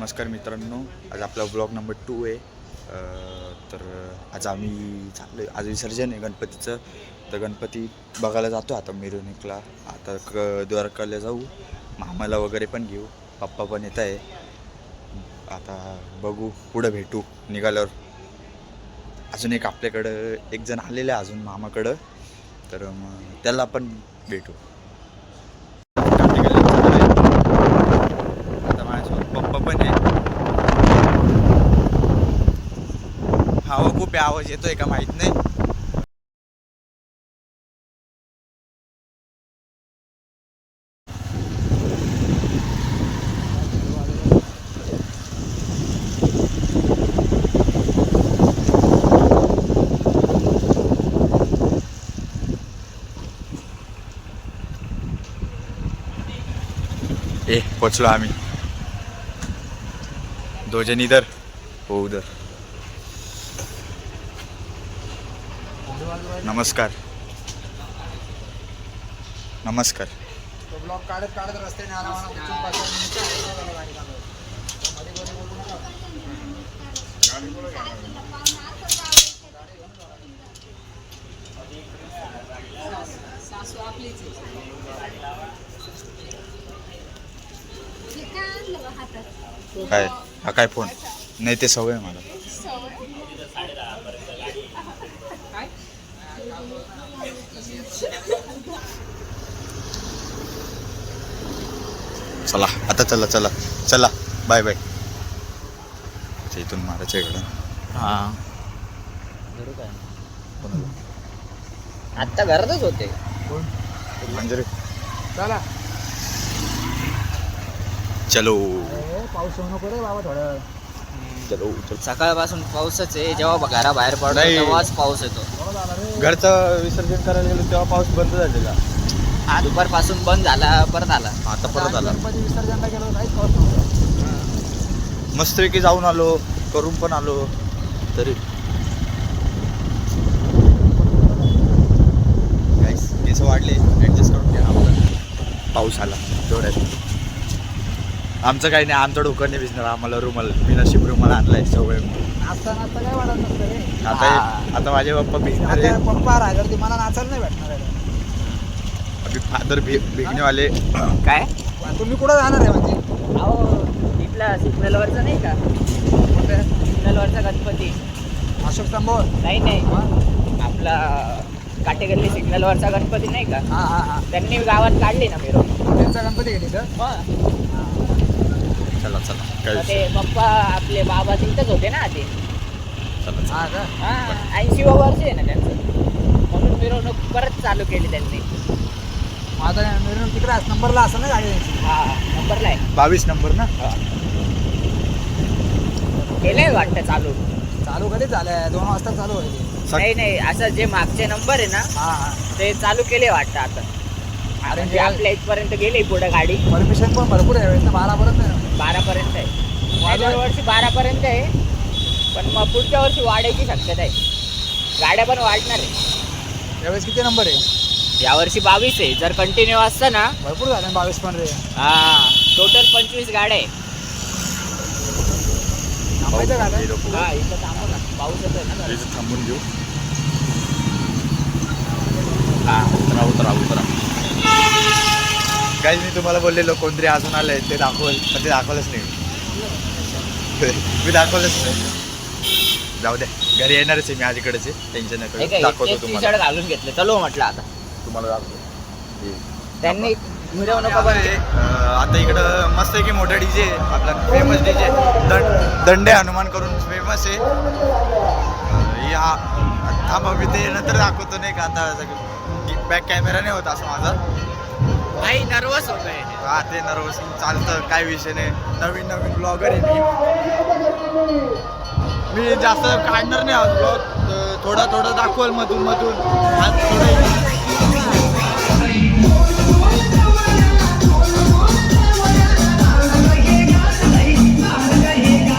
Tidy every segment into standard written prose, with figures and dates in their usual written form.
नमस्कार मित्रांनो, आज आपला ब्लॉग नंबर 2 आहे. तर आज आम्ही चाललो, आज विसर्जन आहे गणपतीचं. तर गणपती बघायला जातो आता मिरवणुकीला. आता द्वारकाला जाऊ, मामाला वगैरे पण घेऊ, पप्पा पण येत आहे. आता बघू, पुढं भेटू निघाल्यावर. अजून एक आपल्याकडं एक जण आलेलं आहे अजून मामाकडं, तर मग त्याला पण भेटू. आता माझ्यासोबत पप्पा पण आहे. हवा खूप आवाज येतोय का माहित नाही. पोचलो आम्ही. दो जण इधर हो उधर. नमस्कार नमस्कार. ब्लॉग काढत काढत रस्त्याने आला काय हा काय फोन नाही, ते सवय आहे मला. चला आता चला चला चला बाय बाय. इथून मारायचं इकडं. हा आता घरातच होते. म्हणजे चला चलो पाऊस होऊ नको रे बाबा थोडं. चलो चलो. सकाळपासून पाऊसच आहे. जेव्हा घराबाहेर पडतो नाही. तेव्हाच पाऊस येतो. घरचं विसर्जन करायला गेलो तेव्हा पाऊस बंद झालेला. हा दुपारपासून बंद झाला, परत आला. आता परत आला. गणपती विसर्जनला गेलो काहीच पाऊस नव्हता. मस्तपैकी जाऊन आलो, करून पण आलो. तरी केस वाढले, ॲडजस्ट करून घ्या. आपला पाऊस आला तेवढ्यात. आमचं काही नाही, आमचं डोकं नाही भिजणार. आम्हाला रुमाल, मी नशीब रुमाल आणलाय सवय. नाचता नाचता काय वाटत नसतं रे. आता माझे पप्पा भिजणार आता आहे. पप्पा राहणार ती मला नाचायला नाही भेटणार आहे. अभी फादर भिगणेवाले. काय तुम्ही कुठं जाणार आहे म्हणजे? अहो तिथला सिग्नलवरचा नाही का, कुठे? सिग्नलवरचा गणपती. अशोक स्तंभावर? नाही नाही, हा आपला काटेगल्ली सिग्नलवरचा गणपती नाही का, हा हा. त्यांनी गावात काढली ना मिरवणूक. त्यांचा गणपती घेतली तर चला चला काय तर ते विषय. पप्पा आपले बाबा तिथंच होते ना आधी. चला चला. हा का? हा 80 वर्ष आहे ना त्यांचं, म्हणून मिरवणूक परत चालू केली त्यांनी. माझा मिरवणूक तिकडे नंबरला असं ना गाडी द्यायची. हा नंबरला आहे. 22 नंबर ना. केलंय वाटतं चालू. चालू कधीच झालंय, 2 वाजता चालू व्हायचे. नाही नाही, असं जे मागचे नंबर आहे ना हा हा. ते चालू केले वाटतं आता. अरे म्हणजे आपल्या इथपर्यंत गेली पुढे गाडी. परमिशन पण भरपूर आहे वेळेस 12 पर्यंत नाही ना. 12 पर्यंत आहे. दरवर्षी 12 पर्यंत आहे, पण मग पुढच्या वर्षी वाढायची शक्यता आहे. गाड्या पण वाढणार आहे. यावेळेस किती नंबर आहे? यावर्षी 22 आहे. जर कंटिन्यू असतं ना, भरपूर झाले 22 पण रे. हा टोटल 25 गाड्या आहे. थांबायचं का आता? हा इथं थांबू ना, पाऊस येतोय ना जरा. इथं थांबून घेऊ. हा उतरा उतरा उतरा. काही मी तुम्हाला बोललेलो कोणतरी अजून आलंय ते दाखवल, पण ते दाखवलंच नाही. मी दाखवलंच नाही. जाऊ द्या, घरी येणारच आहे मी आज इकडेच आहे. टेन्शन हे नाही, काय दाखवतो टी तुम्हाला. शर्ट घालून घेतले. चलो म्हटलं आता. तुम्हाला दाखवतो. त्यांनी मिरवणुका पण आता इकडं मस्त आहे की मोठा डीजे आपला फेमस डीजे दंडे हनुमान करून फेमस आहे. या थांबा मी ते नंतर दाखवतो नाही का. आता बॅक कॅमेरा नाही होत असं माझा. भाई नर्वस होत आहे. हा ते नर्वस चालतं, काय विषय नाही. नवीन नवीन ब्लॉगर आहे मी जास्त काढणार नाही आज ब्लॉग. थोडं थोडं दाखवल मधून मधून. आज थोडं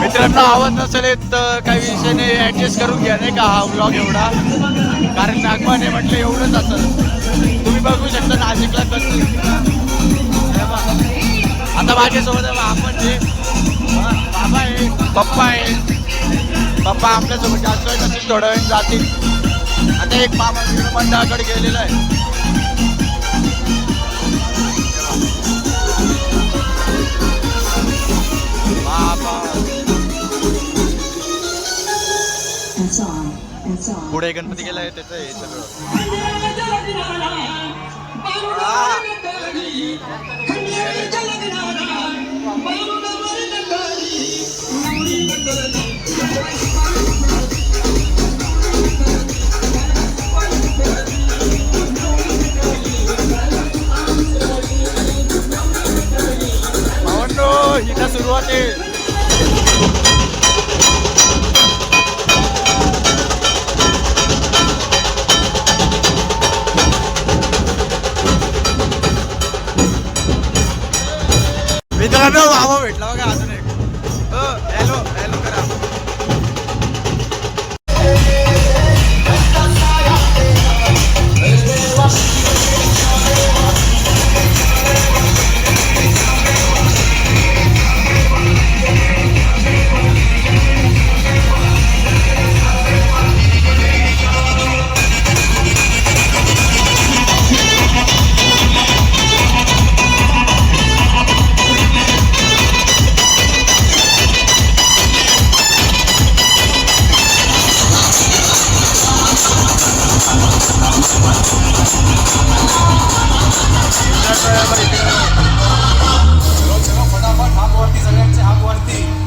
मित्रांनो आवाज नसेल येत तर काही विषय नाही, ॲडजस्ट करून घ्या नाही का हा ब्लॉग एवढा. कारण नागमान आहे म्हटलं एवढंच असेल. तुम्ही बघू शकता नाशिकला कसं आता माझ्यासोबत आपण आहे, बाबा आहे, पप्पा आहे. पप्पा आपल्यासोबत जातोय तसेच थोड्या वेळ जातील. आता एक मामा मंडळाकडे गेलेला आहे. बाबा पुढे गणपती गेलाय त्याचं हे सगळं. हिला सुरुवात आहे. मित्रांनो मामा भेटला बघा अजून एक. हॅलो हॅलो करा.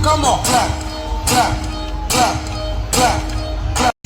Come on, clap, clap, clap, clap, clap.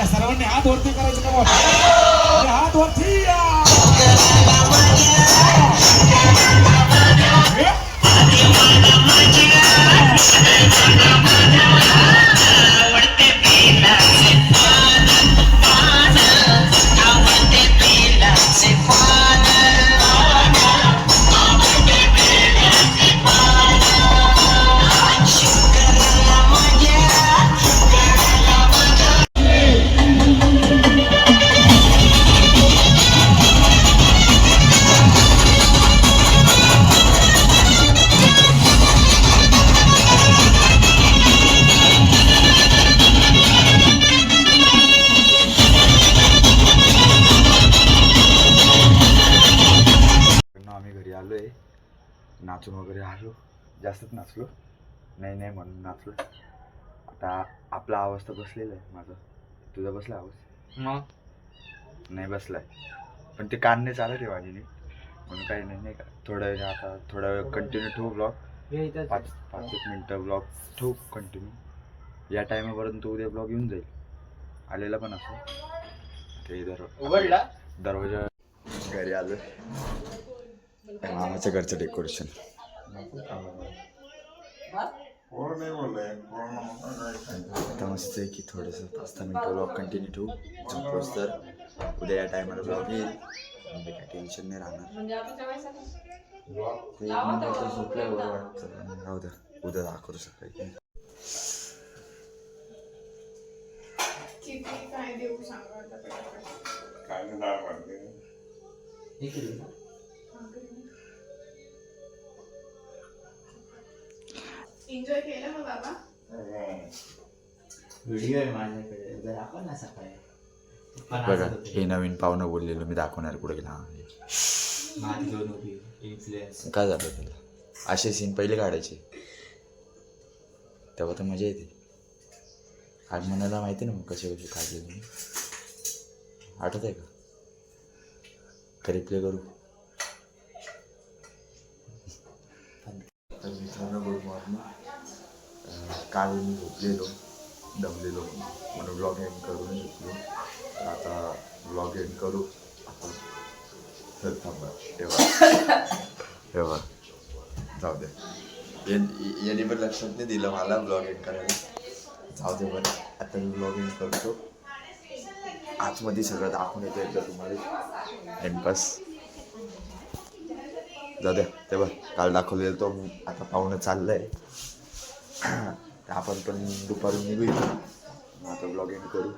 सर्वांनी हात वरती करायचं का हात वरती नाचून वगैरे आलो, जास्तच नाचलो, नाही म्हणून नाचलो. आता आपला आवाज तर बसलेला आहे. माझा तुझा बसला आवाज? मग नाही बसलाय, पण ते कान नाही चालत आहे माझी नीट, म्हणून काही नाही का. थोडा वेळ कंटिन्यू ठेवू ब्लॉग, 5-1 मिनटं ब्लॉग ठेवू कंटिन्यू. या टायमापर्यंत उद्या ब्लॉग येऊन जाईल आलेला पण असं. ते उघडला दरवाजा घरी आलो. मामाच्या घरचं डेकोरेशन. आता मस्त आहे की थोडंसं 5-10 मिनटं ब्लॉग कंटिन्यू ठेवू. संपोज तर उद्या या टायमाला ब्लॉग येईल, म्हणजे काही टेन्शन नाही राहणार. राहू द्या, उद्या दाखवतो सकाळी. काय देऊ सांगा. एन्जॉय केलं मग बाबा? व्हिडिओ आहे माझ्याकडे जर आपण ना सकाळी पण बघा हसत होते. हे नवीन पाहुणं बोललेलं मी दाखवणार पुढे गेला. माझी दोन उभी इन्फ्लुएन्स काय झालं त्याला असे सीन पहिले काढायचे तेव्हा तर मजा येते. आज मनाला माहिती ना मग कसे कसे काढले तुम्ही आठवत आहे का रिप्ले करू. तर मित्रांनो गुड मॉर्निंग. काल मी झोपलेलो दमलेलो म्हणून ब्लॉग एंड करून झोपलो. तर आता ब्लॉग एंड करू आपण. तर थांबा तेव्हा जाऊ दे. याने पण लक्षात नाही दिलं मला ब्लॉग एंड करायला. जाऊ दे बरं आता मी ब्लॉग एंड करतो. आतमध्ये सगळं दाखवून येतो एकदा तुम्हाला एंड पास. जाऊ द्या ते बघ काल दाखवलेलं तो आता पाहुणं चाललं आहे. आपण पण दुपारून निघू आता ब्लॉग एंड करू.